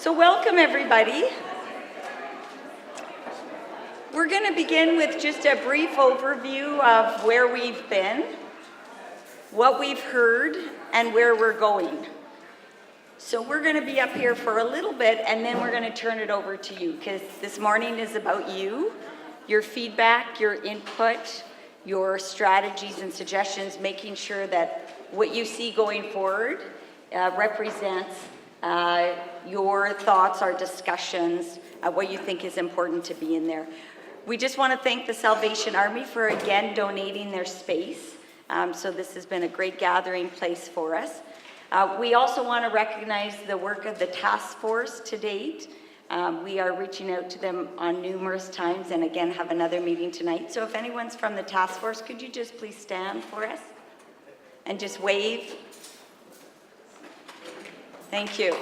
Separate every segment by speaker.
Speaker 1: So welcome everybody. We're going to begin with just a brief overview of where we've been, what we've heard, and where we're going. So we're going to be up here for a little bit, and then we're going to turn it over to you, because this morning is about you, your feedback, your input, your strategies and suggestions, making sure that what you see going forward represents your thoughts, our discussions, what you think is important to be in there. We just want to thank the Salvation Army for again donating their space. So this has been a great gathering place for us. We also want to recognize the work of the task force to date. We are reaching out to them on numerous times and again have another meeting tonight. So if anyone's from the task force, could you just please stand for us and just wave? Thank you.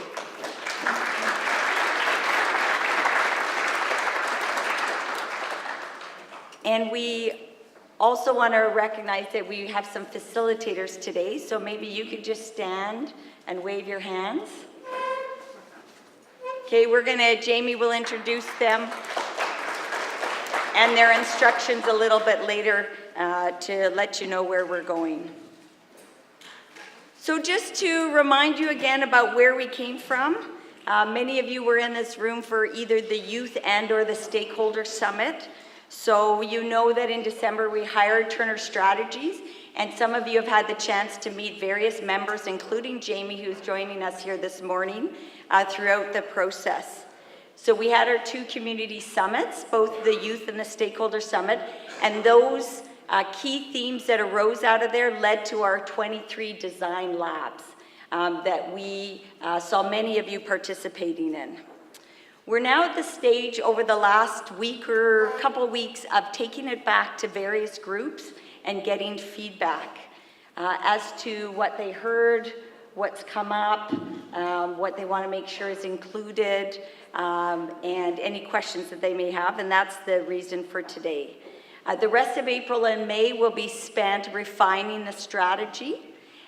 Speaker 1: And we also want to recognize that we have some facilitators today, so maybe you could just stand and wave your hands. Okay, Jamie will introduce them and their instructions a little bit later to let you know where we're going. So just to remind you again about where we came from, many of you were in this room for either the Youth and or the Stakeholder Summit. So you know that in December we hired Turner Strategies, and some of you have had the chance to meet various members, including Jamie, who's joining us here this morning, throughout the process. So we had our two community summits, both the Youth and the Stakeholder Summit, and those key themes that arose out of there led to our 23 design labs that we saw many of you participating in. We're now at the stage over the last week or couple weeks of taking it back to various groups and getting feedback as to what they heard, what's come up, what they want to make sure is included, and any questions that they may have, and that's the reason for today. The rest of April and May will be spent refining the strategy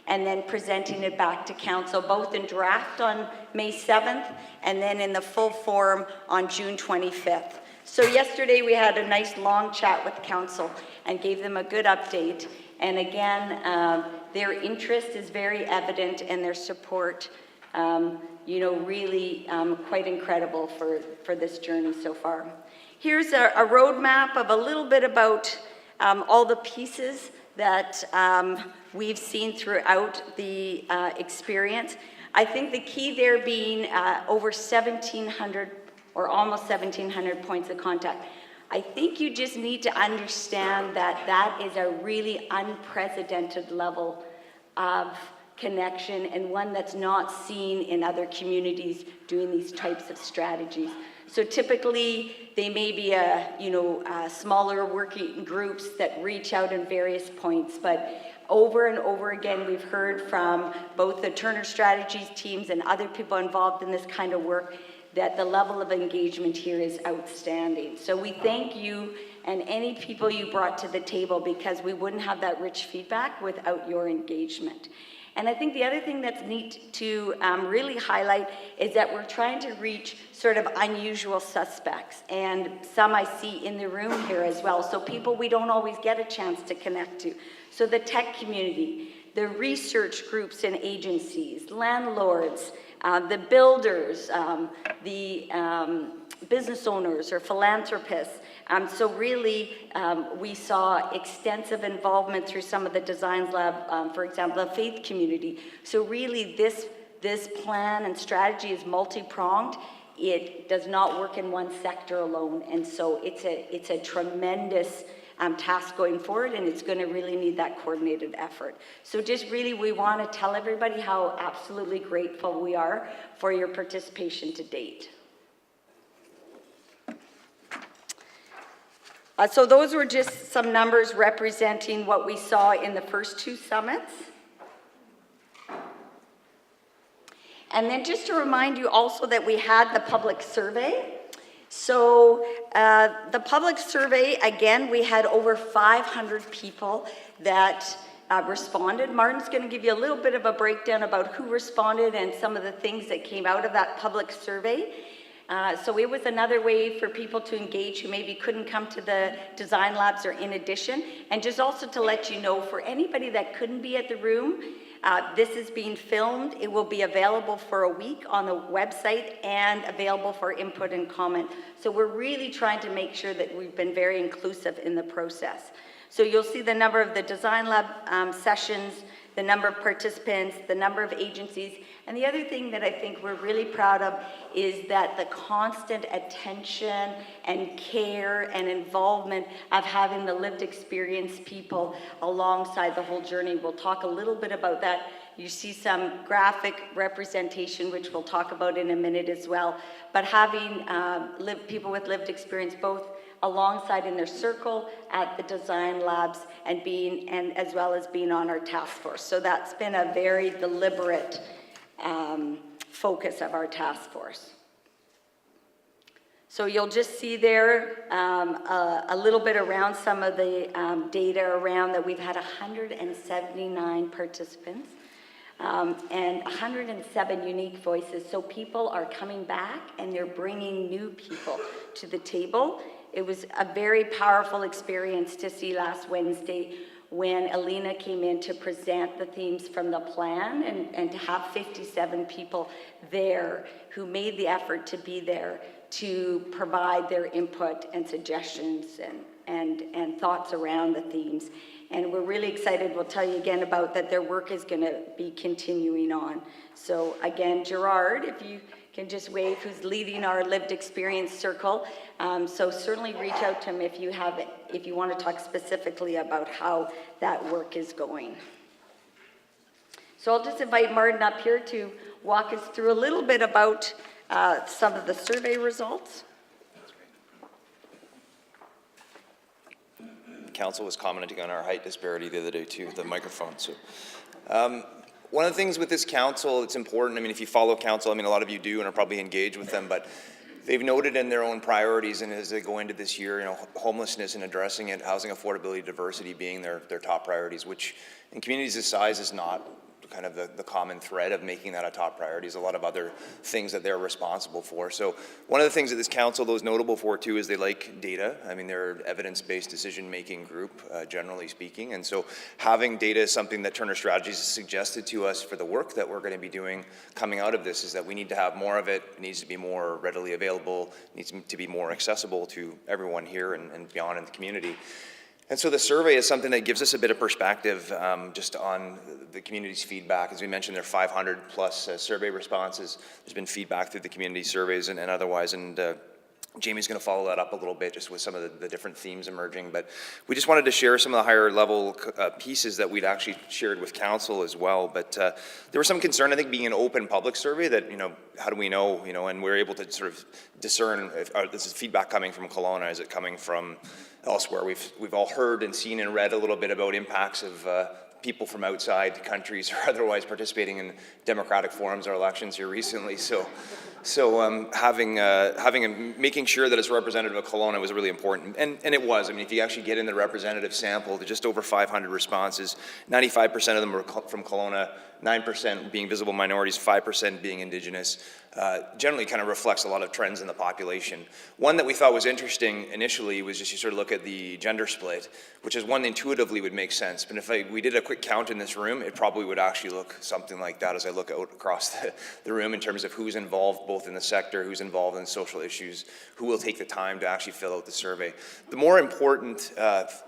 Speaker 1: and then presenting it back to council, both in draft on May 7th and then in the full form on June 25th. So yesterday we had a nice long chat with council and gave them a good update. And again, their interest is very evident and their support, really quite incredible for this journey so far. Here's a roadmap of a little bit about all the pieces that we've seen throughout the experience. I think the key there being over 1,700 or almost 1,700 points of contact. I think you just need to understand that that is a really unprecedented level of connection and one that's not seen in other communities doing these types of strategies. So typically they may be smaller working groups that reach out in various points, but over and over again we've heard from both the Turner Strategies teams and other people involved in this kind of work that the level of engagement here is outstanding. So we thank you and any people you brought to the table, because we wouldn't have that rich feedback without your engagement. And I think the other thing that's neat to really highlight is that we're trying to reach sort of unusual suspects, and some I see in the room here as well, so people we don't always get a chance to connect to. So the tech community, the research groups and agencies, landlords, the builders, the business owners or philanthropists. So really, we saw extensive involvement through some of the Designs Lab, for example, the faith community. So really, this plan and strategy is multi-pronged. It does not work in one sector alone, and so it's a tremendous task going forward, and it's going to really need that coordinated effort. So just really, we want to tell everybody how absolutely grateful we are for your participation to date. So those were just some numbers representing what we saw in the first two summits. And then just to remind you also that we had the public survey. So the public survey, again, we had over 500 people that responded. Martin's going to give you a little bit of a breakdown about who responded and some of the things that came out of that public survey. So it was another way for people to engage who maybe couldn't come to the design labs or in addition. And just also to let you know, for anybody that couldn't be at the room, this is being filmed. It will be available for a week on the website and available for input and comment. So we're really trying to make sure that we've been very inclusive in the process. So you'll see the number of the design lab sessions, the number of participants, the number of agencies. And the other thing that I think we're really proud of is that the constant attention and care and involvement of having the lived experience people alongside the whole journey. We'll talk a little bit about that. You see some graphic representation, which we'll talk about in a minute as well. But having people with lived experience both alongside in their circle at the design labs and as well as being on our task force. So that's been a very deliberate focus of our task force. So you'll just see there a little bit around some of the data around that we've had 179 participants and 107 unique voices. So people are coming back and they're bringing new people to the table. It was a very powerful experience to see last Wednesday when Alina came in to present the themes from the plan and to have 57 people there who made the effort to be there to provide their input and suggestions and thoughts around the themes. And we're really excited. We'll tell you again about that their work is going to be continuing on. So again, Gerard, if you can just wave, who's leading our lived experience circle. So certainly reach out to him if you want to talk specifically about how that work is going. So I'll just invite Martin up here to walk us through a little bit about some of the survey results.
Speaker 2: Council was commenting on our height disparity the other day too, the microphone. So one of the things with this council, it's important, I mean, if you follow council, I mean, a lot of you do and are probably engaged with them, but they've noted in their own priorities, and as they go into this year, you know, homelessness and addressing it, housing affordability, diversity being their top priorities, which in communities this size is not kind of the common thread of making that a top priority. There's a lot of other things that they're responsible for. So one of the things that this council, though, is notable for too is they like data. I mean, they're an evidence-based decision-making group, generally speaking. And so having data is something that Turner Strategies has suggested to us for the work that we're going to be doing coming out of this, is that we need to have more of it. It needs to be more readily available, needs to be more accessible to everyone here and beyond in the community. And so the survey is something that gives us a bit of perspective just on the community's feedback. As we mentioned, there are 500 plus survey responses. There's been feedback through the community surveys and otherwise, and Jamie's going to follow that up a little bit just with some of the different themes emerging. But we just wanted to share some of the higher level pieces that we'd actually shared with council as well. But there was some concern, I think, being an open public survey that, you know, how do we know, you know, and we're able to sort of discern if this is feedback coming from Kelowna, is it coming from elsewhere? We've all heard and seen and read a little bit about impacts of people from outside countries or otherwise participating in democratic forums or elections here recently. So making sure that it's representative of Kelowna was really important, and it was. I mean, if you actually get in the representative sample, to just over 500 responses, 95% of them were from Kelowna, 9% being visible minorities, 5% being Indigenous. Generally kind of reflects a lot of trends in the population. One that we thought was interesting initially was just you sort of look at the gender split, which is one that intuitively would make sense. But if we did a quick count in this room, it probably would actually look something like that as I look out across the room in terms of who's involved both in the sector, who's involved in social issues, who will take the time to actually fill out the survey. The more important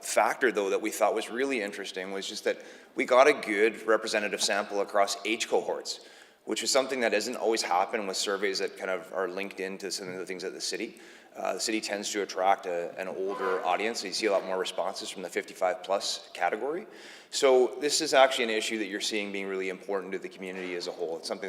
Speaker 2: factor, though, that we thought was really interesting was just that we got a good representative sample across age cohorts, which is something that doesn't always happen with surveys that kind of are linked into some of the things at the city. The city tends to attract an older audience, so you see a lot more responses from the 55 plus category. So this is actually an issue that you're seeing being really important to the community as a whole. It's something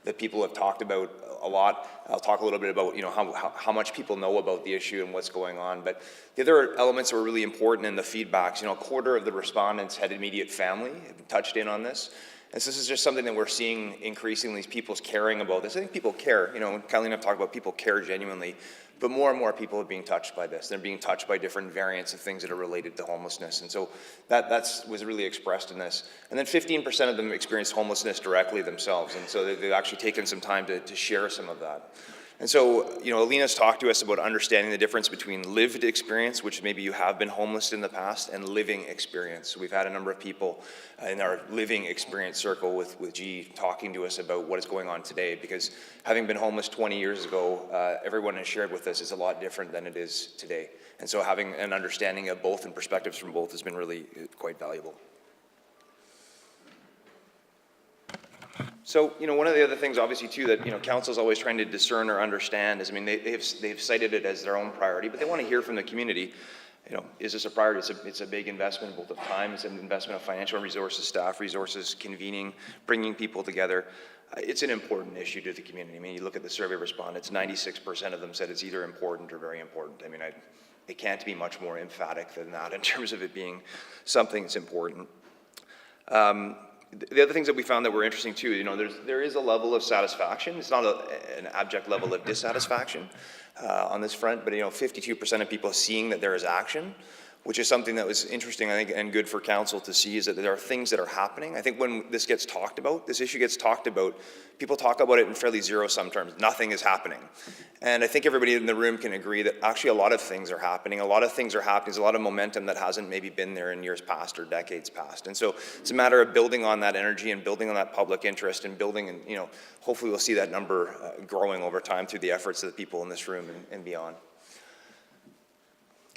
Speaker 2: that people have talked about a lot. I'll talk a little bit about, you know, how much people know about the issue and what's going on. But the other elements that were really important in the feedbacks, you know, a quarter of the respondents had immediate family, touched in on this. And so this is just something that we're seeing increasingly, people's caring about this. I think people care, you know, when Kelly and I talk about people care genuinely. But more and more people are being touched by this. They're being touched by different variants of things that are related to homelessness. And so that was really expressed in this. And then 15% of them experienced homelessness directly themselves. And so they've actually taken some time to share some of that. And so, Alina's talked to us about understanding the difference between lived experience, which maybe you have been homeless in the past, and living experience. So we've had a number of people in our living experience circle with G talking to us about what is going on today, because having been homeless 20 years ago, everyone has shared with us is a lot different than it is today. And so having an understanding of both and perspectives from both has been really quite valuable. So, one of the other things, obviously, too, that, council's always trying to discern or understand is, they've cited it as their own priority, but they want to hear from the community, is this a priority? It's a big investment, both of time, it's an investment of financial resources, staff resources, convening, bringing people together. It's an important issue to the community. You look at the survey respondents, 96% of them said it's either important or very important. It can't be much more emphatic than that in terms of it being something that's important. The other things that we found that were interesting too, there is a level of satisfaction. It's not an abject level of dissatisfaction on this front, but 52% of people seeing that there is action, which is something that was interesting, I think, and good for council to see, is that there are things that are happening. I think when this gets talked about, this issue gets talked about, people talk about it in fairly zero-sum terms. Nothing is happening. And I think everybody in the room can agree that actually a lot of things are happening. A lot of things are happening. There's a lot of momentum that hasn't maybe been there in years past or decades past. And so it's a matter of building on that energy and building on that public interest and building, and hopefully we'll see that number growing over time through the efforts of the people in this room and beyond.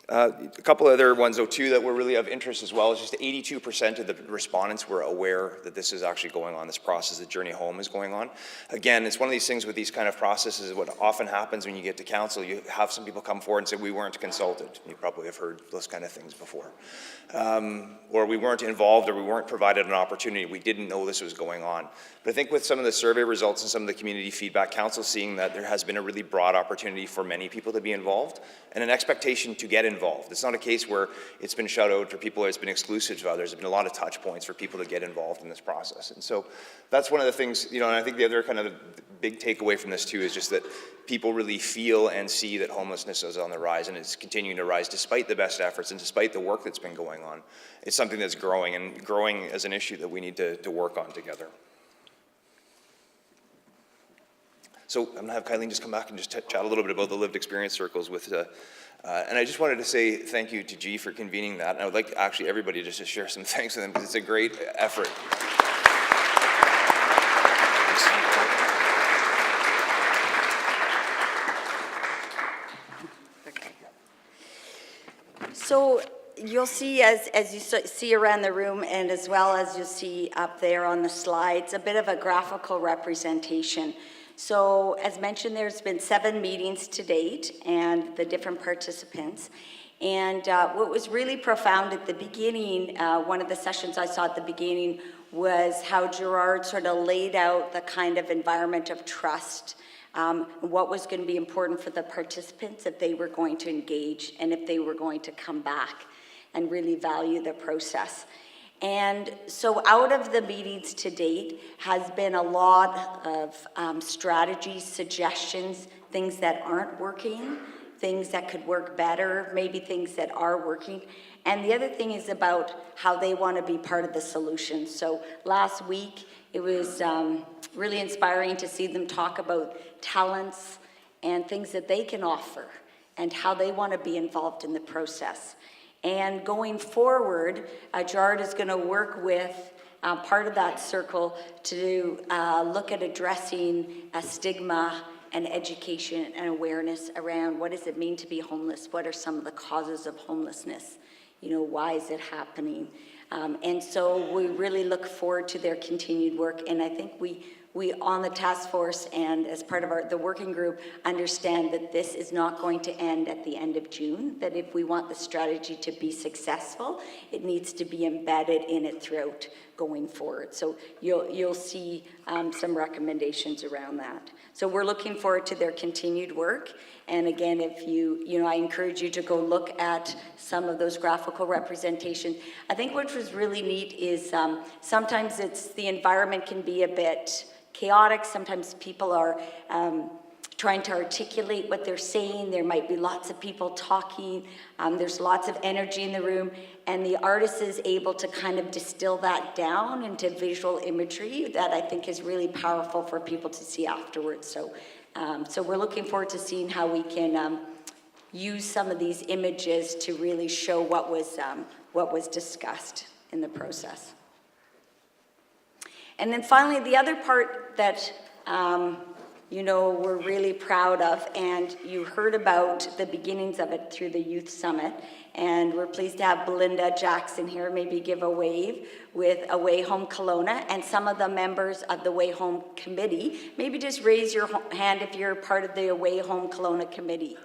Speaker 2: A couple other ones, though, too, that were really of interest as well is just 82% of the respondents were aware that this is actually going on, this process that Journey Home is going on. Again, it's one of these things with these kind of processes, what often happens when you get to council, you have some people come forward and say, we weren't consulted. You probably have heard those kind of things before. Or we weren't involved, or we weren't provided an opportunity. We didn't know this was going on. But I think with some of the survey results and some of the community feedback, council seeing that there has been a really broad opportunity for many people to be involved and an expectation to get involved. It's not a case where it's been shut out or people, it's been exclusive to others. There's been a lot of touch points for people to get involved in this process. And so that's one of the things, and I think the other kind of big takeaway from this too is just that people really feel and see that homelessness is on the rise, and it's continuing to rise despite the best efforts and despite the work that's been going on. It's something that's growing, and growing as an issue that we need to work on together. So I'm going to have Kylene just come back and just chat a little bit about the lived experience circles with, and I just wanted to say thank you to G for convening that. And I would like actually everybody just to share some thanks with them, because it's a great effort.
Speaker 1: Okay. So you'll see, as you see around the room, and as well as you'll see up there on the slides, a bit of a graphical representation. So as mentioned, there's been 7 meetings to date and the different participants. And what was really profound at the beginning, one of the sessions I saw at the beginning was how Gerard sort of laid out the kind of environment of trust, what was going to be important for the participants if they were going to engage and if they were going to come back and really value the process. And so out of the meetings to date has been a lot of strategies, suggestions, things that aren't working, things that could work better, maybe things that are working. And the other thing is about how they want to be part of the solution. So last week, it was really inspiring to see them talk about talents and things that they can offer and how they want to be involved in the process. And going forward, Gerard is going to work with part of that circle to look at addressing stigma and education and awareness around what does it mean to be homeless? What are some of the causes of homelessness? Why is it happening? And so we really look forward to their continued work. And I think we on the task force and as part of the working group understand that this is not going to end at the end of June, that if we want the strategy to be successful, it needs to be embedded in it throughout going forward. So you'll see some recommendations around that. So we're looking forward to their continued work. And again, if I encourage you to go look at some of those graphical representations. I think what was really neat is sometimes the environment can be a bit chaotic. Sometimes people are trying to articulate what they're saying. There might be lots of people talking. There's lots of energy in the room, and the artist is able to kind of distill that down into visual imagery that I think is really powerful for people to see afterwards. So we're looking forward to seeing how we can use some of these images to really show what was discussed in the process. And then finally, the other part that we're really proud of, and you heard about the beginnings of it through the Youth Summit, and we're pleased to have Belinda Jackson here, maybe give a wave, with Away Home Kelowna, and some of the members of the Away Home Committee. Maybe just raise your hand if you're part of the Away Home Kelowna Committee.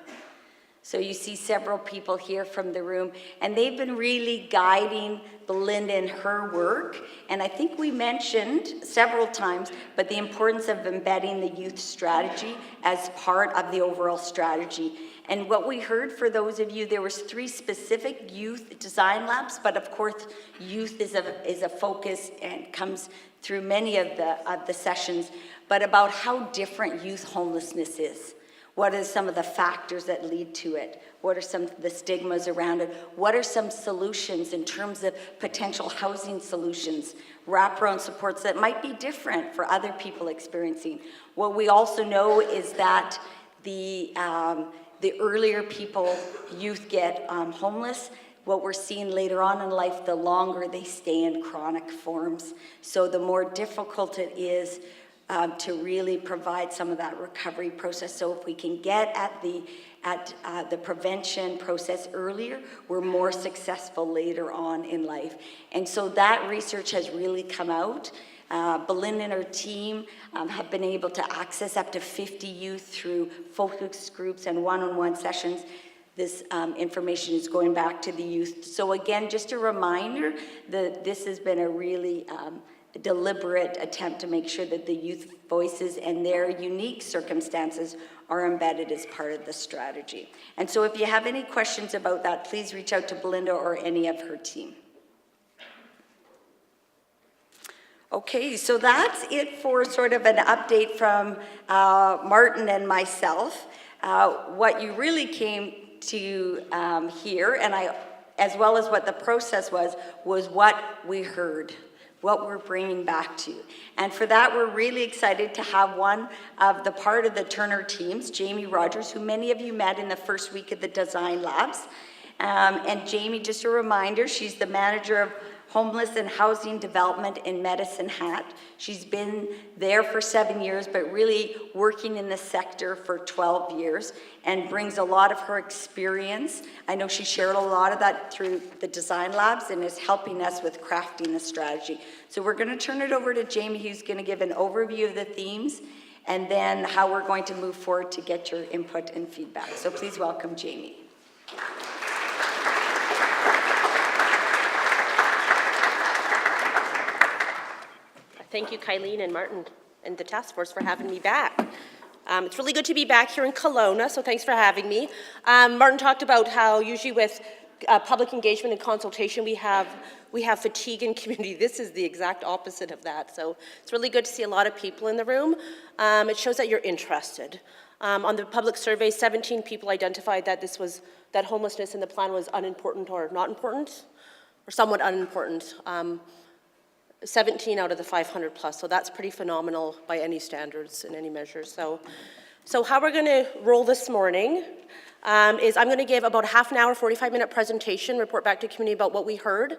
Speaker 1: So you see several people here from the room, and they've been really guiding Belinda in her work. And I think we mentioned several times, but the importance of embedding the youth strategy as part of the overall strategy. And what we heard, for those of you, there was 3 specific youth design labs, but of course, youth is a focus and comes through many of the sessions, but about how different youth homelessness is. What are some of the factors that lead to it? What are some of the stigmas around it? What are some solutions in terms of potential housing solutions, wraparound supports that might be different for other people experiencing? What we also know is that the earlier youth get homeless, what we're seeing later on in life, the longer they stay in chronic forms. So the more difficult it is to really provide some of that recovery process. So if we can get at the prevention process earlier, we're more successful later on in life. And so that research has really come out. Belinda and her team have been able to access up to 50 youth through focus groups and one-on-one sessions. This information is going back to the youth. So again, just a reminder that this has been a really deliberate attempt to make sure that the youth voices and their unique circumstances are embedded as part of the strategy. And so if you have any questions about that, please reach out to Belinda or any of her team. Okay, so that's it for sort of an update from Martin and myself. What you really came to hear, and as well as what the process was what we heard, what we're bringing back to. And for that, we're really excited to have one of the part of the Turner teams, Jamie Rogers, who many of you met in the first week of the Design Labs. And Jamie, just a reminder, she's the manager of homeless and housing development in Medicine Hat. She's been there for 7 years, but really working in the sector for 12 years and brings a lot of her experience. I know she shared a lot of that through the Design Labs and is helping us with crafting the strategy. So we're going to turn it over to Jamie, who's going to give an overview of the themes and then how we're going to move forward to get your input and feedback. So please welcome Jamie.
Speaker 3: Thank you, Kylene and Martin and the task force for having me back. It's really good to be back here in Kelowna, so thanks for having me. Martin talked about how usually with public engagement and consultation we have fatigue in community. This is the exact opposite of that, so it's really good to see a lot of people in the room. It shows that you're interested. On the public survey, 17 people identified that homelessness in the plan was unimportant or not important, or somewhat unimportant. 17 out of the 500 plus, so that's pretty phenomenal by any standards in any measure. So how we're going to roll this morning is I'm going to give about half an hour, 45-minute presentation, report back to community about what we heard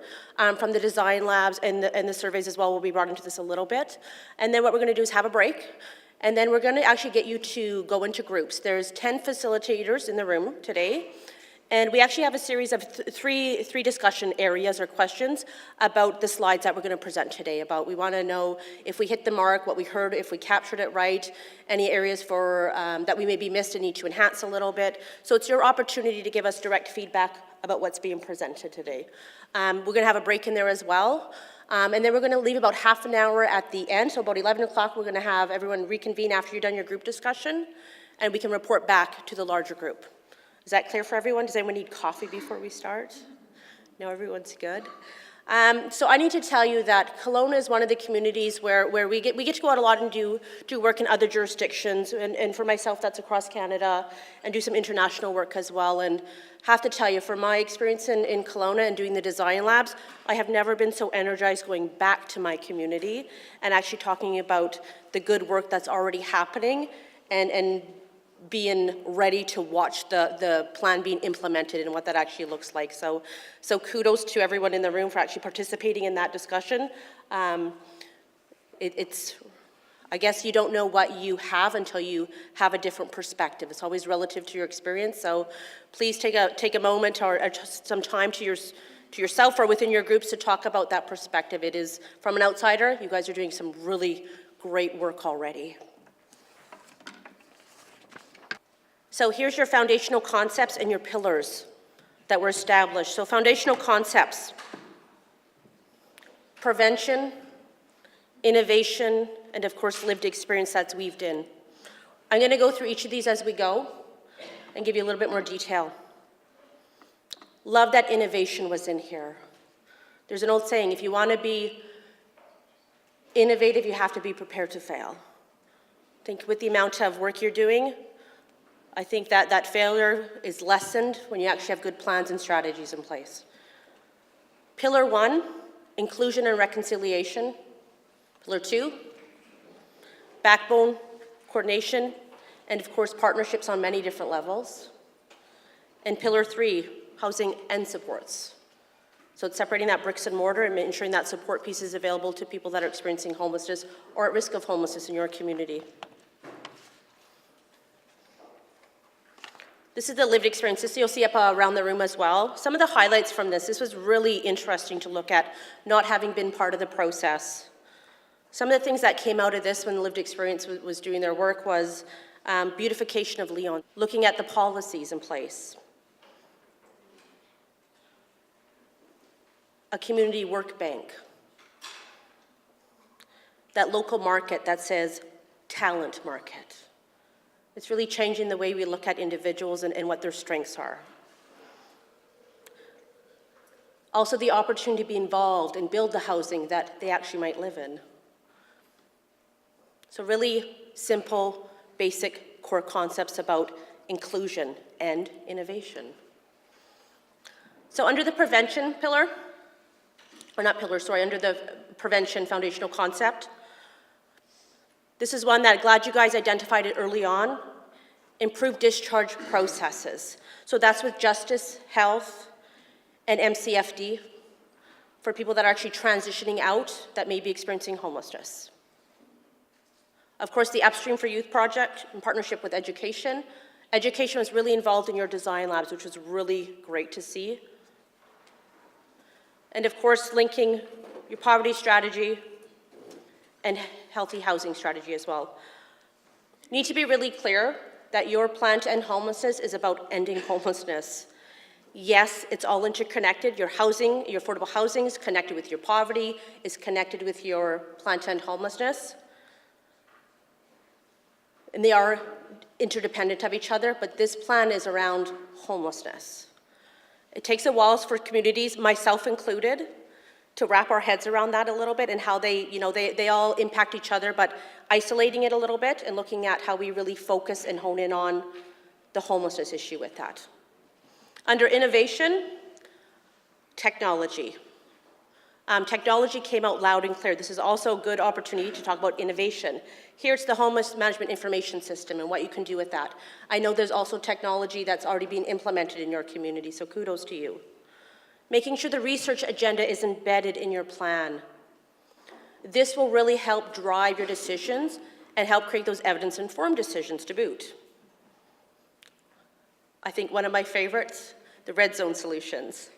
Speaker 3: from the design labs and the surveys as well. We'll be brought into this a little bit. And then what we're going to do is have a break. And then we're going to actually get you to go into groups. There's 10 facilitators in the room today. And we actually have a series of three discussion areas or questions about the slides that we're going to present today. We want to know if we hit the mark, what we heard, if we captured it right, any areas that we maybe missed and need to enhance a little bit. So it's your opportunity to give us direct feedback about what's being presented today. We're going to have a break in there as well. And then we're going to leave about half an hour at the end. So about 11 o'clock, we're going to have everyone reconvene after you've done your group discussion, and we can report back to the larger group. Is that clear for everyone? Does anyone need coffee before we start? No, everyone's good. So I need to tell you that Kelowna is one of the communities where we get to go out a lot and do work in other jurisdictions, and for myself, that's across Canada, and do some international work as well. And have to tell you, from my experience in Kelowna and doing the design labs, I have never been so energized going back to my community and actually talking about the good work that's already happening and being ready to watch the plan being implemented and what that actually looks like. So kudos to everyone in the room for actually participating in that discussion. It's I guess you don't know what you have until you have a different perspective. It's always relative to your experience. So please take a moment or some time to yourself or within your groups to talk about that perspective. It is, from an outsider, you guys are doing some really great work already. So here's your foundational concepts and your pillars that were established. So foundational concepts: prevention, innovation, and of course lived experience that's weaved in. I'm going to go through each of these as we go and give you a little bit more detail. Love that innovation was in here. There's an old saying, if you want to be innovative, you have to be prepared to fail. I think with the amount of work you're doing, I think that failure is lessened when you actually have good plans and strategies in place. Pillar 1, inclusion and reconciliation. Pillar 2, backbone, coordination, and of course partnerships on many different levels. And Pillar 3, housing and supports. So it's separating that bricks and mortar and ensuring that support piece is available to people that are experiencing homelessness or at risk of homelessness in your community. This is the lived experience. This you'll see up around the room as well. Some of the highlights from this was really interesting to look at, not having been part of the process. Some of the things that came out of this when the lived experience was doing their work was beautification of Leon, looking at the policies in place. A community work bank. That local market that says talent market. It's really changing the way we look at individuals and what their strengths are. Also the opportunity to be involved and build the housing that they actually might live in. So really simple, basic core concepts about inclusion and innovation. So under the prevention pillar, or not pillar, sorry, under the prevention foundational concept, this is one that I'm glad you guys identified it early on. Improve discharge processes. So that's with justice, health, and MCFD for people that are actually transitioning out that may be experiencing homelessness. Of course, the Upstream for Youth project in partnership with education. Education was really involved in your design labs, which was really great to see. And of course, linking your poverty strategy and healthy housing strategy as well. You need to be really clear that your plan to end homelessness is about ending homelessness. Yes, it's all interconnected. Your housing, your affordable housing is connected with your poverty, is connected with your plan to end homelessness. And they are interdependent of each other, but this plan is around homelessness. It takes a while for communities, myself included, to wrap our heads around that a little bit and how they all impact each other, but isolating it a little bit and looking at how we really focus and hone in on the homelessness issue with that. Under innovation, technology. Technology came out loud and clear. This is also a good opportunity to talk about innovation. Here's the Homeless Management Information System and what you can do with that. I know there's also technology that's already being implemented in your community, so kudos to you. Making sure the research agenda is embedded in your plan. This will really help drive your decisions and help create those evidence-informed decisions to boot. I think one of my favorites, the red zone solutions,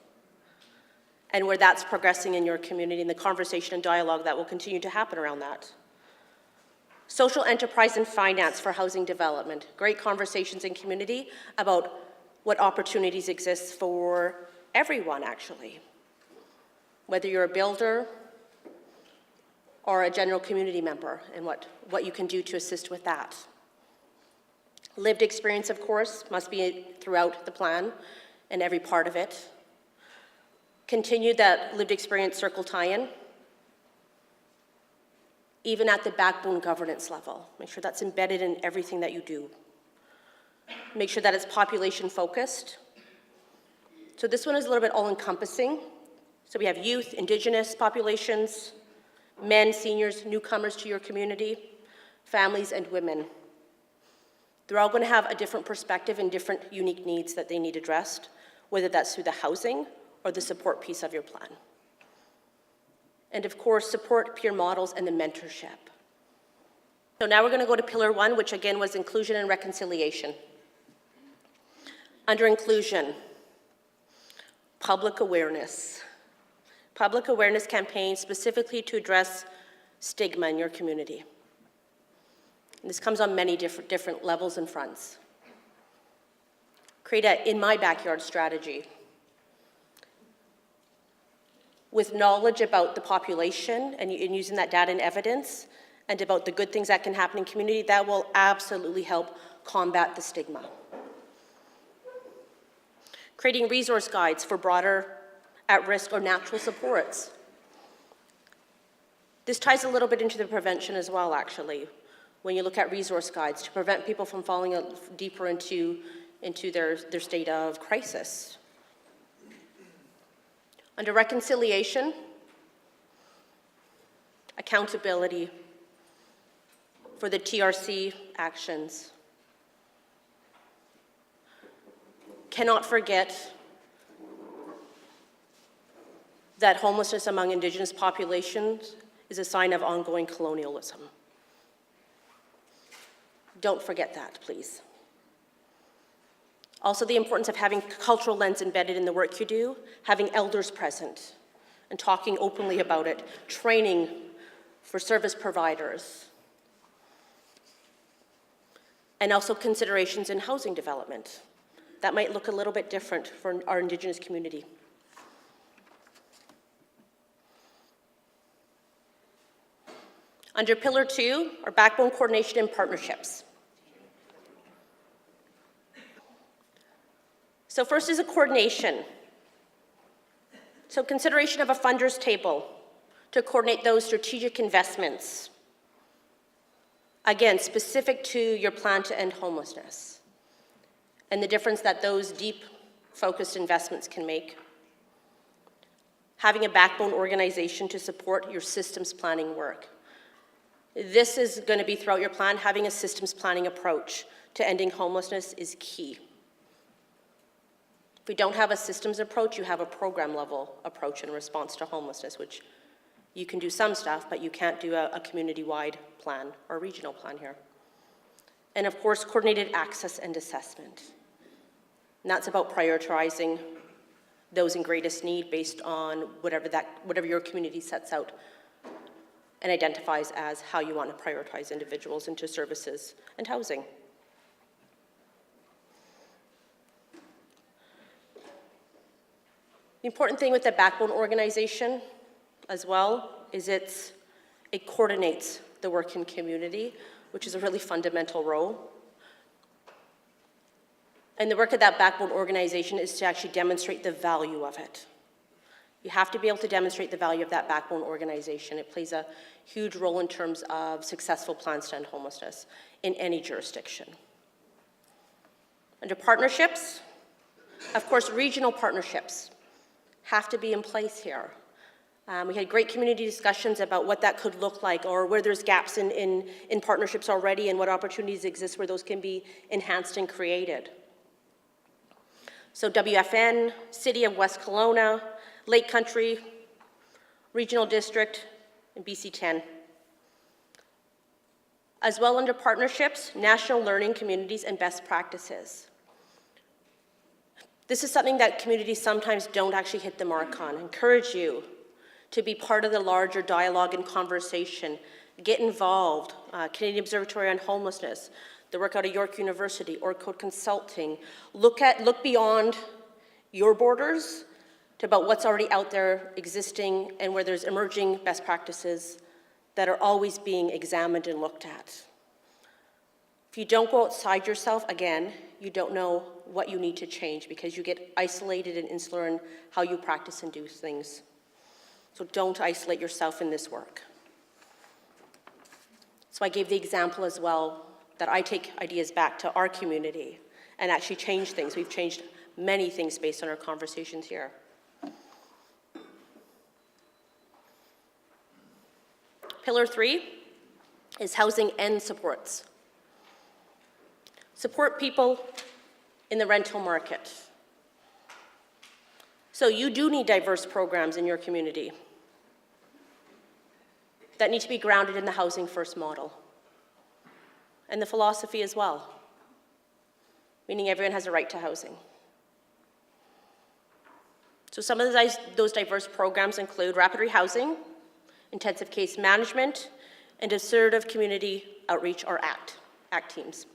Speaker 3: and where that's progressing in your community and the conversation and dialogue that will continue to happen around that. Social enterprise and finance for housing development. Great conversations in community about what opportunities exist for everyone, actually. Whether you're a builder or a general community member, and what you can do to assist with that. Lived experience, of course, must be throughout the plan and every part of it. Continue that lived experience circle tie-in, even at the backbone governance level. Make sure that's embedded in everything that you do. Make sure that it's population focused. So this one is a little bit all-encompassing. So we have youth, Indigenous populations, men, seniors, newcomers to your community, families, and women. They're all going to have a different perspective and different unique needs that they need addressed, whether that's through the housing or the support piece of your plan. And of course, support peer models and the mentorship. So now we're going to go to Pillar 1, which again was inclusion and reconciliation. Under inclusion, public awareness. Public awareness campaigns specifically to address stigma in your community. And this comes on many different levels and fronts. Create a in my backyard strategy with knowledge about the population and using that data and evidence and about the good things that can happen in community. That will absolutely help combat the stigma. Creating resource guides for broader at-risk or natural supports. This ties a little bit into the prevention as well, actually, when you look at resource guides to prevent people from falling deeper into their state of crisis. Under reconciliation, accountability for the TRC actions. Cannot forget that homelessness among Indigenous populations is a sign of ongoing colonialism. Don't forget that, please. Also, the importance of having cultural lens embedded in the work you do, having elders present and talking openly about it, training for service providers, and also considerations in housing development. That might look a little bit different for our Indigenous community. Under Pillar 2 are backbone coordination and partnerships. So first is a coordination. So consideration of a funders table to coordinate those strategic investments. Again, specific to your plan to end homelessness and the difference that those deep focused investments can make. Having a backbone organization to support your systems planning work. This is going to be throughout your plan. Having a systems planning approach to ending homelessness is key. If we don't have a systems approach, you have a program level approach in response to homelessness, which you can do some stuff, but you can't do a community-wide plan or regional plan here. And of course, coordinated access and assessment. And that's about prioritizing those in greatest need based on whatever your community sets out and identifies as how you want to prioritize individuals into services and housing. The important thing with the backbone organization as well is it coordinates the work in community, which is a really fundamental role. And the work of that backbone organization is to actually demonstrate the value of it. You have to be able to demonstrate the value of that backbone organization. It plays a huge role in terms of successful plans to end homelessness in any jurisdiction. Under partnerships, of course, regional partnerships have to be in place here. We had great community discussions about what that could look like or where there's gaps in partnerships already and what opportunities exist where those can be enhanced and created. So WFN, City of West Kelowna, Lake Country, Regional District, and BC 10. As well under partnerships, national learning communities and best practices. This is something that communities sometimes don't actually hit the mark on. I encourage you to be part of the larger dialogue and conversation. Get involved. Canadian Observatory on Homelessness, the work out of York University, or Code Consulting. Look beyond your borders to about what's already out there existing and where there's emerging best practices that are always being examined and looked at. If you don't go outside yourself, again, you don't know what you need to change because you get isolated and insular in how you practice and do things. So don't isolate yourself in this work. So I gave the example as well that I take ideas back to our community and actually change things. We've changed many things based on our conversations here. Pillar 3 is housing and supports. Support people in the rental market. So you do need diverse programs in your community that need to be grounded in the housing first model and the philosophy as well, meaning everyone has a right to housing. So some of those diverse programs include rapid rehousing, intensive case management, and assertive community outreach or ACT teams.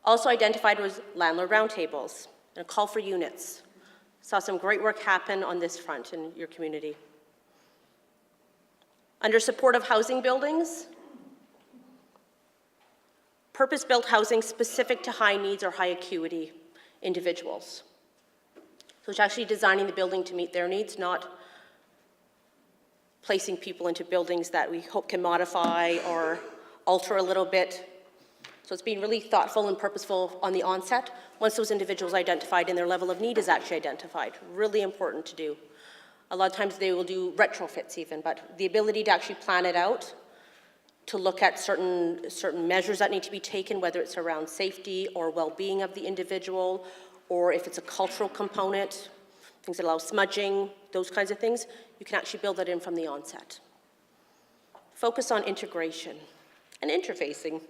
Speaker 3: Also identified was landlord roundtables and a call for units. Saw some great work happen on this front in your community. Under supportive housing buildings, purpose-built housing specific to high needs or high acuity individuals. So it's actually designing the building to meet their needs, not placing people into buildings that we hope can modify or alter a little bit. So it's being really thoughtful and purposeful on the onset once those individuals are identified and their level of need is actually identified. Really important to do. A lot of times they will do retrofits even, but the ability to actually plan it out, to look at certain measures that need to be taken, whether it's around safety or well-being of the individual, or if it's a cultural component, things that allow smudging, those kinds of things, you can actually build that in from the onset. Focus on integration and interfacing.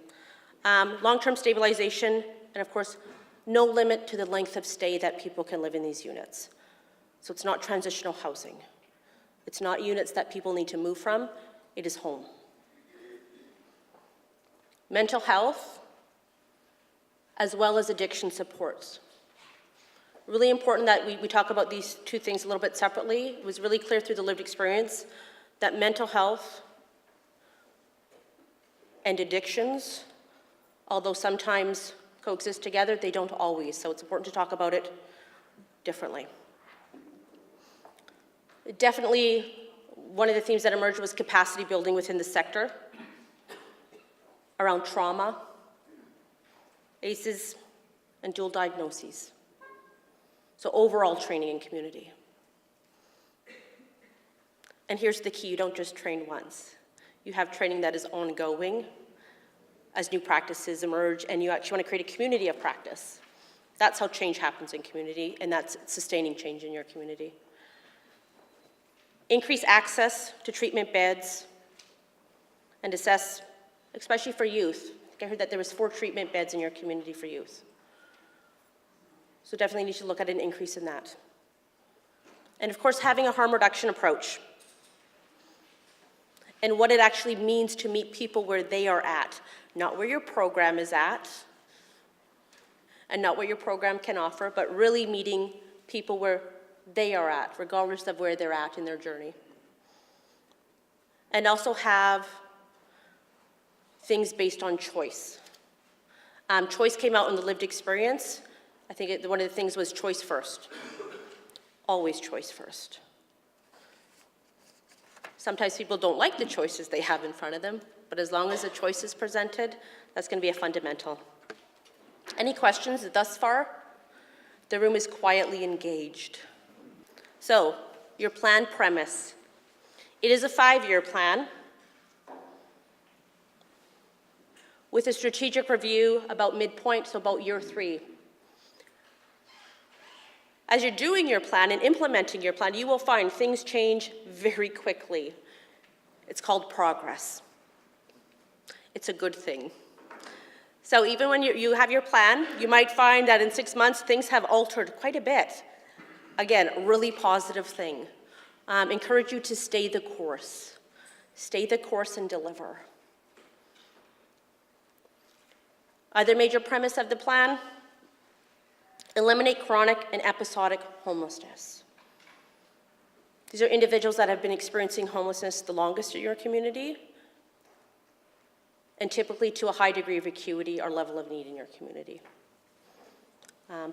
Speaker 3: Long-term stabilization, and of course, no limit to the length of stay that people can live in these units. So it's not transitional housing. It's not units that people need to move from, it is home. Mental health, as well as addiction supports. Really important that we talk about these two things a little bit separately. It was really clear through the lived experience that mental health and addictions, although sometimes coexist together, they don't always. So it's important to talk about it differently. Definitely, one of the themes that emerged was capacity building within the sector around trauma, ACEs, and dual diagnoses. So overall training in community. And here's the key, you don't just train once. You have training that is ongoing as new practices emerge, and you actually want to create a community of practice. That's how change happens in community, and that's sustaining change in your community. Increase access to treatment beds and assess, especially for youth. I heard that there was 4 treatment beds in your community for youth. So definitely need to look at an increase in that. And of course, having a harm reduction approach and what it actually means to meet people where they are at, not where your program is at, and not what your program can offer, but really meeting people where they are at, regardless of where they're at in their journey. And also have things based on choice. Choice came out in the lived experience. I think one of the things was choice first. Always choice first. Sometimes people don't like the choices they have in front of them, but as long as the choice is presented, that's going to be a fundamental. Any questions thus far? The room is quietly engaged. So, your plan premise. It is a 5-year plan with a strategic review about midpoint, so about year 3. As you're doing your plan and implementing your plan, you will find things change very quickly. It's called progress. It's a good thing. So even when you have your plan, you might find that in 6 months, things have altered quite a bit. Again, a really positive thing. Encourage you to stay the course. Stay the course and deliver. Other major premise of the plan, eliminate chronic and episodic homelessness. These are individuals that have been experiencing homelessness the longest in your community. and typically to a high degree of acuity or level of need in your community.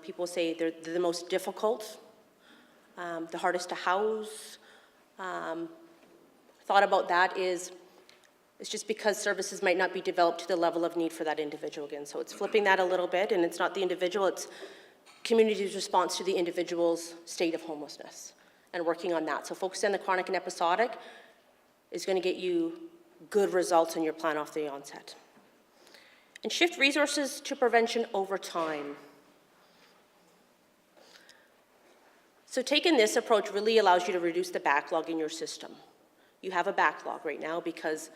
Speaker 3: People say they're the most difficult, the hardest to house. Thought about that is, it's just because services might not be developed to the level of need for that individual again. So it's flipping that a little bit, and it's not the individual, it's community's response to the individual's state of homelessness and working on that. So focusing on the chronic and episodic is going to get you good results in your plan off the onset. And shift resources to prevention over time. So taking this approach really allows you to reduce the backlog in your system. You have a backlog right now because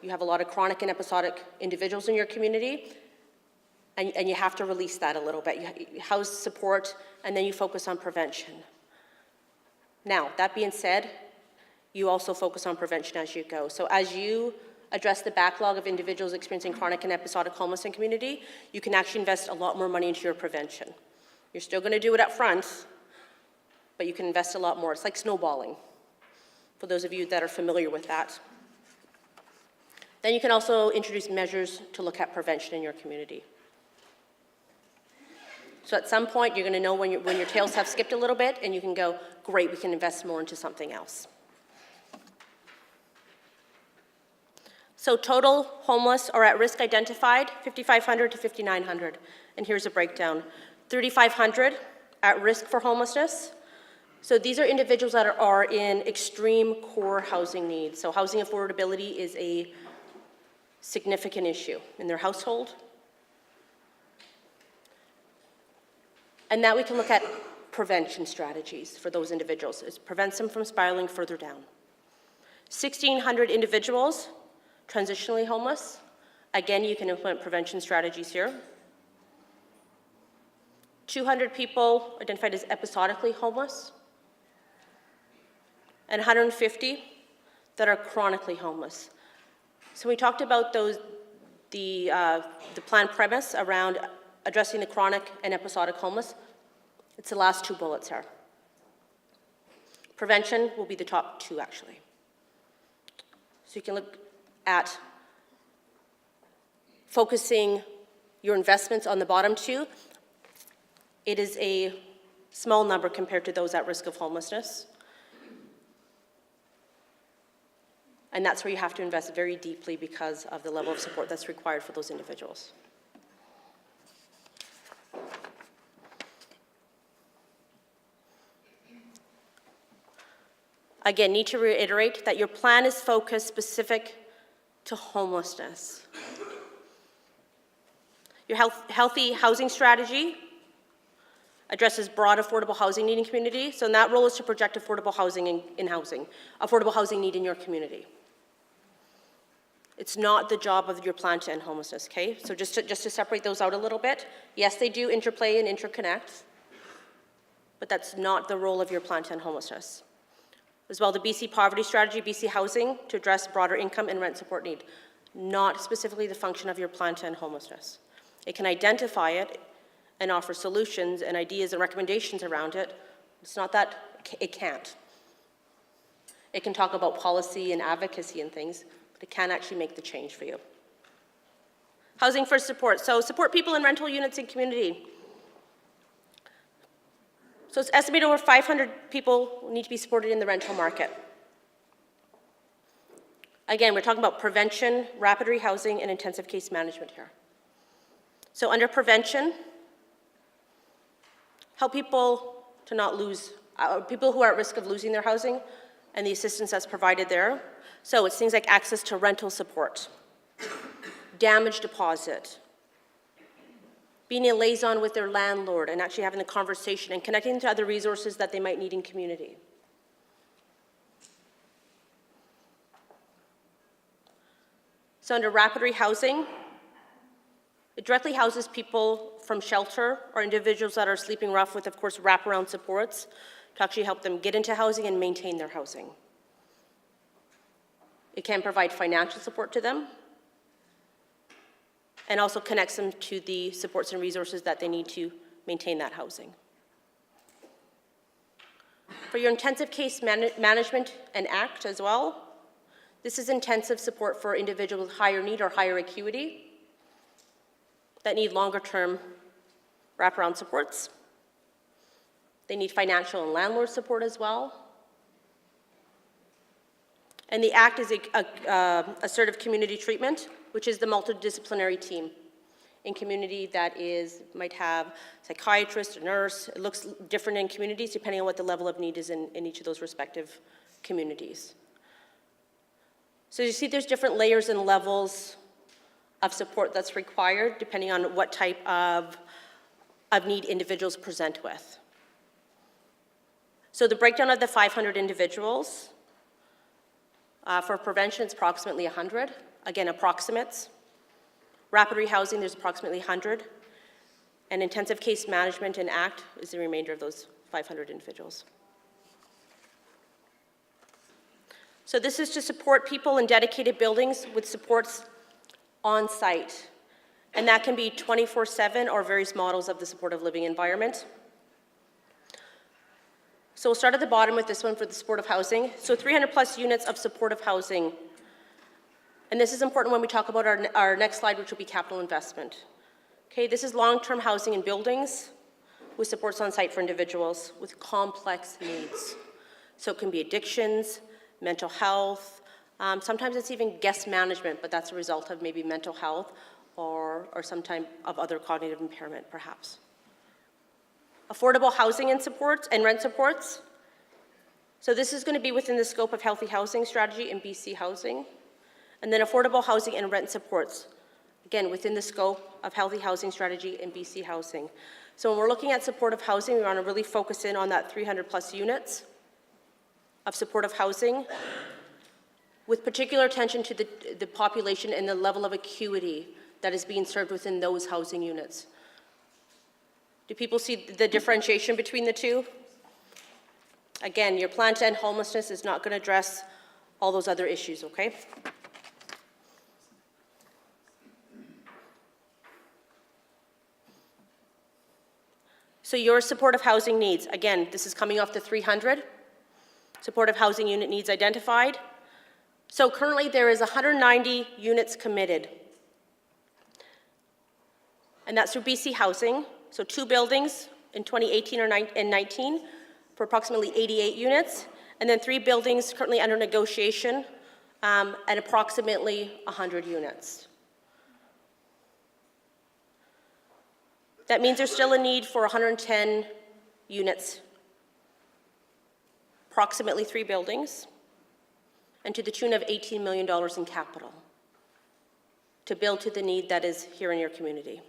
Speaker 3: you have a lot of chronic and episodic individuals in your community, and you have to release that a little bit. You house support, and then you focus on prevention. Now, that being said, you also focus on prevention as you go. So as you address the backlog of individuals experiencing chronic and episodic homelessness in community, you can actually invest a lot more money into your prevention. You're still going to do it up front, but you can invest a lot more. It's like snowballing, for those of you that are familiar with that. Then you can also introduce measures to look at prevention in your community. So at some point, you're going to know when your tails have skipped a little bit, and you can go, great, we can invest more into something else. So total homeless or at risk identified, 5,500 to 5,900. And here's a breakdown. 3,500 at risk for homelessness. So these are individuals that are in extreme core housing needs. So housing affordability is a significant issue in their household. And now we can look at prevention strategies for those individuals. It prevents them from spiraling further down. 1,600 individuals transitionally homeless. Again, you can implement prevention strategies here. 200 people identified as episodically homeless. And 150 that are chronically homeless. So we talked about the plan premise around addressing the chronic and episodic homeless. It's the last two bullets here. Prevention will be the top two, actually. So you can look at focusing your investments on the bottom two. It is a small number compared to those at risk of homelessness. And that's where you have to invest very deeply because of the level of support that's required for those individuals. Again, need to reiterate that your plan is focused specific to homelessness. Your healthy housing strategy addresses broad affordable housing need in community. So in that role is to project affordable housing in housing, affordable housing need in your community. It's not the job of your plan to end homelessness, okay? So just to separate those out a little bit, yes, they do interplay and interconnect, but that's not the role of your plan to end homelessness. As well, the BC poverty strategy, BC housing, to address broader income and rent support need, not specifically the function of your plan to end homelessness. It can identify it and offer solutions and ideas and recommendations around it. It's not that it can't. It can talk about policy and advocacy and things, but it can actually make the change for you. Housing for support. So support people in rental units in community. So it's estimated over 500 people need to be supported in the rental market. Again, we're talking about prevention, rapid rehousing, and intensive case management here. So under prevention, help people to not lose, people who are at risk of losing their housing and the assistance that's provided there. So it's things like access to rental support, damage deposit, being a liaison with their landlord and actually having a conversation and connecting to other resources that they might need in community. So under rapid rehousing, it directly houses people from shelter or individuals that are sleeping rough with, of course, wraparound supports to actually help them get into housing and maintain their housing. It can provide financial support to them and also connects them to the supports and resources that they need to maintain that housing. For your intensive case management and ACT as well, This is intensive support for individuals with higher need or higher acuity that need longer-term wraparound supports. They need financial and landlord support as well. And the ACT is assertive community treatment, which is the multidisciplinary team in community that might have psychiatrist, a nurse. It looks different in communities depending on what the level of need is in each of those respective communities. So you see there's different layers and levels of support that's required depending on what type of need individuals present with. So the breakdown of the 500 individuals, for prevention, it's approximately 100. Again, approximates. Rapid rehousing, there's approximately 100. And intensive case management and ACT is the remainder of those 500 individuals. So this is to support people in dedicated buildings with supports on site. And that can be 24/7 or various models of the supportive living environment. So we'll start at the bottom with this one for the supportive housing. So 300 plus units of supportive housing. And this is important when we talk about our next slide, which will be capital investment. Okay, this is long-term housing in buildings with supports on site for individuals with complex needs. So it can be addictions, mental health, sometimes it's even guest management, but that's a result of maybe mental health or some type of other cognitive impairment, perhaps. Affordable housing and supports and rent supports. So this is going to be within the scope of healthy housing strategy in BC Housing. And then affordable housing and rent supports, again, within the scope of healthy housing strategy in BC Housing. So when we're looking at supportive housing, we want to really focus in on that 300 plus units of supportive housing with particular attention to the population and the level of acuity that is being served within those housing units. Do people see the differentiation between the two? Again, your plan to end homelessness is not going to address all those other issues, okay? So your supportive housing needs, again, this is coming off the 300. Supportive housing unit needs identified. So currently there is 190 units committed. And that's through BC Housing. So 2 buildings in 2018 and 19 for approximately 88 units. And then 3 buildings currently under negotiation at approximately 100 units. That means there's still a need for 110 units, approximately 3 buildings, and to the tune of $18 million in capital to build to the need that is here in your community.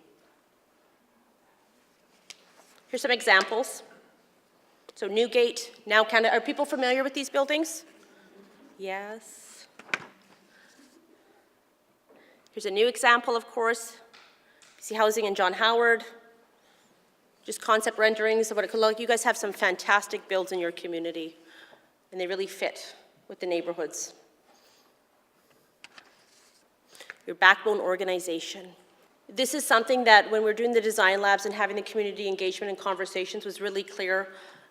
Speaker 3: Here's some examples. So Newgate, now Canada, are people familiar with these buildings? Yes. Here's a new example, of course. BC Housing and John Howard. Just concept renderings of what it could look like. You guys have some fantastic builds in your community, and they really fit with the neighborhoods. Your backbone organization. This is something that when we're doing the design labs and having the community engagement and conversations was really clear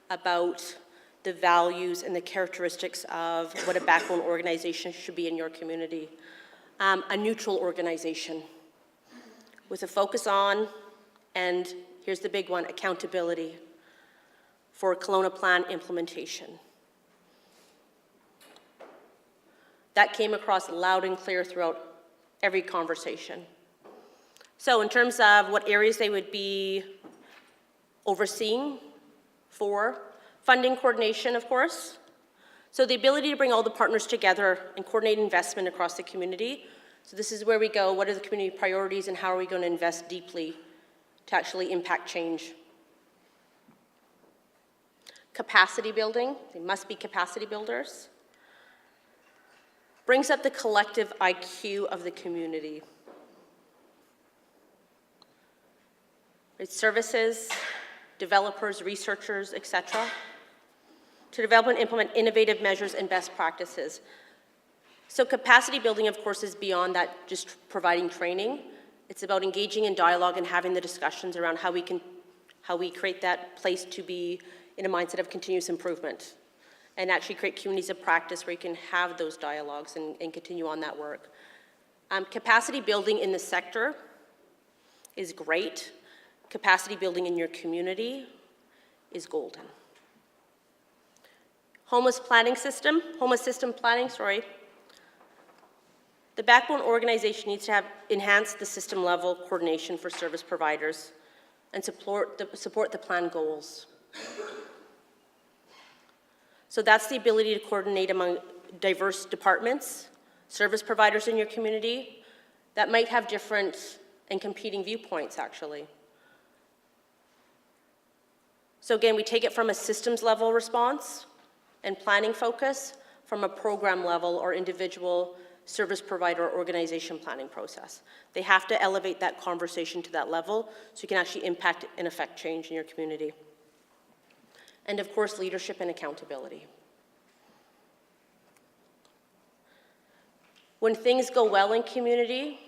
Speaker 3: about the values and the characteristics of what a backbone organization should be in your community. A neutral organization with a focus on, and here's the big one, accountability for Kelowna plan implementation. That came across loud and clear throughout every conversation. So in terms of what areas they would be overseeing for, funding coordination, of course. So the ability to bring all the partners together and coordinate investment across the community. So this is where we go, what are the community priorities and how are we going to invest deeply to actually impact change? Capacity building, they must be capacity builders. Brings up the collective IQ of the community. Right, services, developers, researchers, etc. To develop and implement innovative measures and best practices. So capacity building, of course, is beyond that just providing training. It's about engaging in dialogue and having the discussions around how we create that place to be in a mindset of continuous improvement and actually create communities of practice where you can have those dialogues and continue on that work. Capacity building in the sector is great. Capacity building in your community is golden. Homeless system planning, sorry. The backbone organization needs to have enhanced the system level coordination for service providers and support the plan goals. So that's the ability to coordinate among diverse departments, service providers in your community that might have different and competing viewpoints, actually. So again, we take it from a systems level response and planning focus from a program level or individual service provider or organization planning process. They have to elevate that conversation to that level so you can actually impact and affect change in your community. And of course, leadership and accountability. When things go well in community,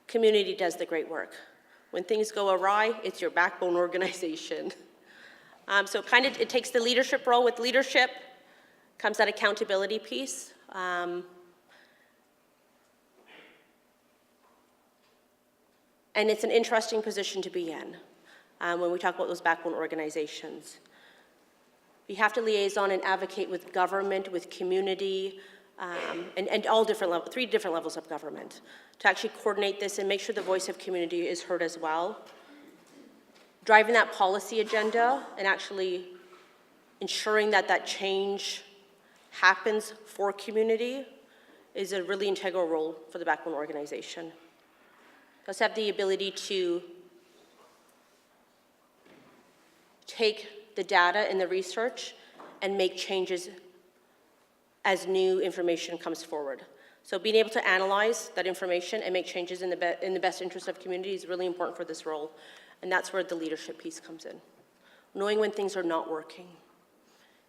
Speaker 3: community does the great work. When things go awry, it's your backbone organization. So it takes the leadership role. With leadership comes that accountability piece. And it's an interesting position to be in when we talk about those backbone organizations. You have to liaison and advocate with government, with community, and all different levels, 3 different levels of government, to actually coordinate this and make sure the voice of community is heard as well. Driving that policy agenda and actually ensuring that that change happens for community is a really integral role for the backbone organization. You also have the ability to take the data and the research and make changes as new information comes forward. So being able to analyze that information and make changes in the best interest of community is really important for this role. And that's where the leadership piece comes in. Knowing when things are not working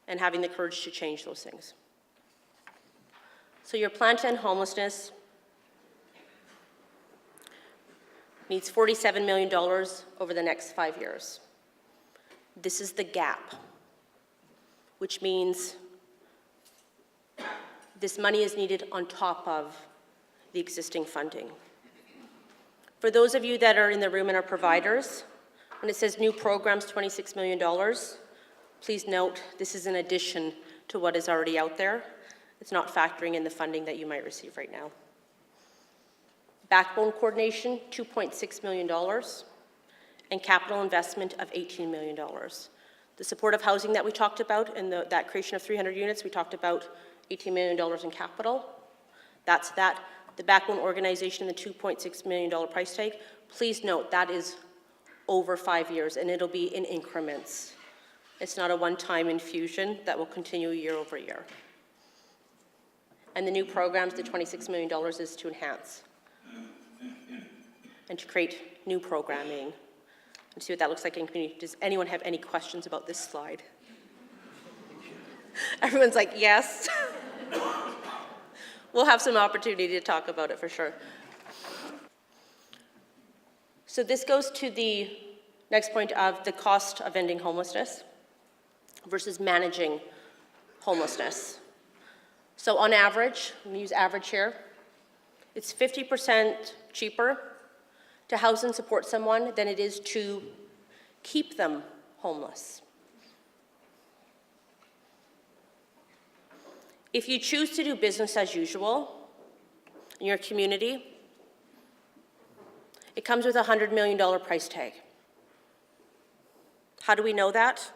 Speaker 3: and having the courage to change those things. So your plan to end homelessness needs $47 million over the next 5 years. This is the gap, which means this money is needed on top of the existing funding. For those of you that are in the room and are providers, when it says new programs, $26 million, please note this is in addition to what is already out there. It's not factoring in the funding that you might receive right now. Backbone coordination, $2.6 million, and capital investment of $18 million. The supportive housing that we talked about and that creation of 300 units, we talked about $18 million in capital. That's that. The backbone organization and the $2.6 million price tag, please note that is over 5 years and it'll be in increments. It's not a one-time infusion that will continue year over year. And the new programs, the $26 million is to enhance and to create new programming and see what that looks like in community. Does anyone have any questions about this slide? Everyone's like, yes. We'll have some opportunity to talk about it for sure. So this goes to the next point of the cost of ending homelessness versus managing homelessness. So on average, I'm gonna use average here, it's 50% cheaper to house and support someone than it is to keep them homeless. If you choose to do business as usual in your community, it comes with a $100 million price tag. How do we know that?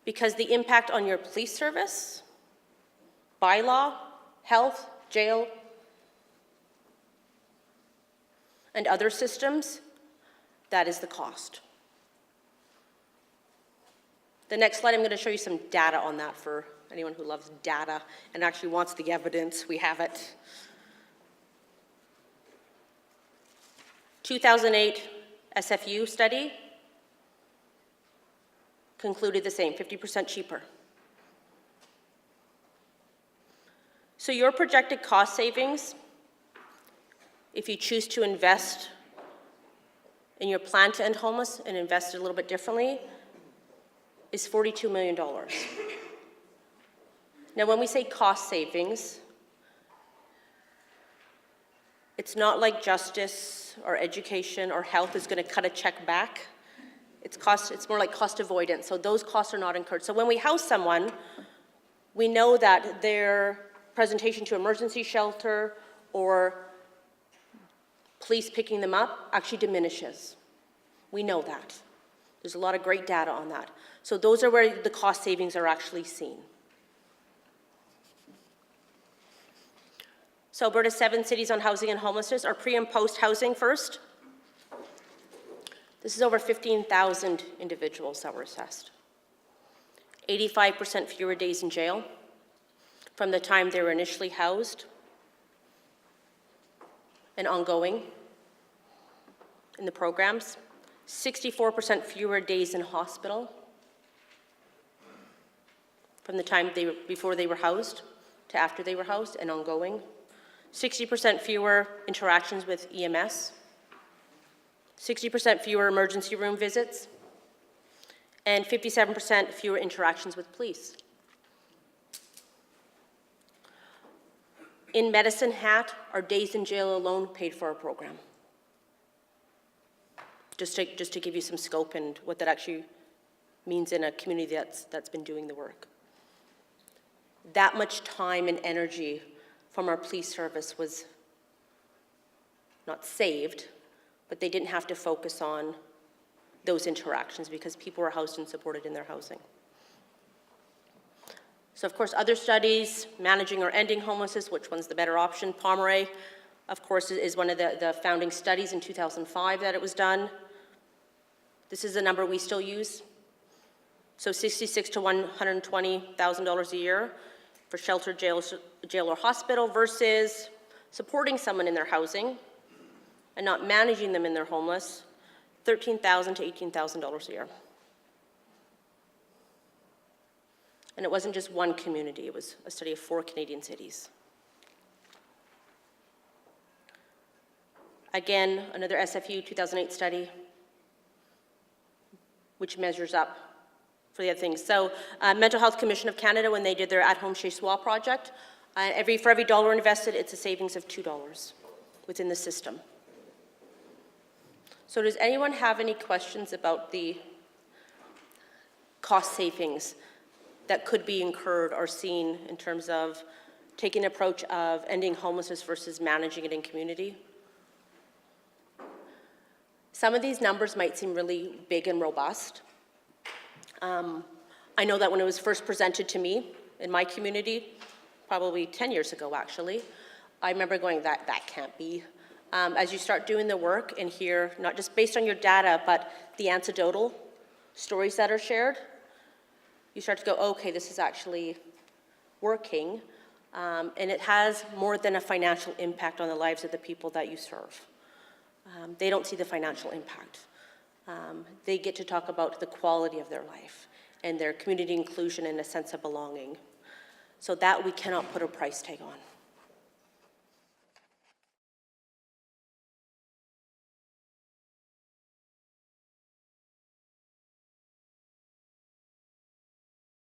Speaker 3: Because the impact on your police service, bylaw, health, jail, and other systems, that is the cost. The next slide, I'm going to show you some data on that for anyone who loves data and actually wants the evidence. We have it. 2008 SFU study concluded the same, 50% cheaper. So your projected cost savings, if you choose to invest in your plan to end homeless and invest it a little bit differently, is $42 million. Now, when we say cost savings, it's not like justice or education or health is going to cut a check back. It's more like cost avoidance. So those costs are not incurred. So when we house someone, we know that their presentation to emergency shelter or police picking them up actually diminishes. We know that. There's a lot of great data on that. So those are where the cost savings are actually seen. So Alberta's 7 cities on housing and homelessness are pre- and post-housing first. This is over 15,000 individuals that were assessed. 85% fewer days in jail from the time they were initially housed and ongoing in the programs. 64% fewer days in hospital from the time before they were housed to after they were housed and ongoing. 60% fewer interactions with EMS. 60% fewer emergency room visits, and 57% fewer interactions with police. In Medicine Hat, our days in jail alone paid for our program. Just to give you some scope and what that actually means in a community that's been doing the work. That much time and energy from our police service was not saved, but they didn't have to focus on those interactions because people were housed and supported in their housing. So of course, other studies, managing or ending homelessness, which one's the better option? Pomeroy, of course, is one of the founding studies in 2005 that it was done. This is a number we still use. So $66,000 to $120,000 a year for shelter, jail or hospital versus supporting someone in their housing and not managing them in their homeless, $13,000 to $18,000 a year. And it wasn't just one community, it was a study of 4 Canadian cities. Again, another SFU 2008 study, which measures up for the other things. So, Mental Health Commission of Canada, when they did their at-home chez soi project, for every dollar invested, it's a savings of $2 within the system. So does anyone have any questions about the cost savings that could be incurred or seen in terms of taking an approach of ending homelessness versus managing it in community? Some of these numbers might seem really big and robust. I know that when it was first presented to me in my community, probably 10 years ago actually, I remember going, that can't be. As you start doing the work and hear, not just based on your data, but the anecdotal stories that are shared, you start to go, okay, this is actually working, and it has more than a financial impact on the lives of the people that you serve. They don't see the financial impact. They get to talk about the quality of their life and their community inclusion and a sense of belonging. So that we cannot put a price tag on.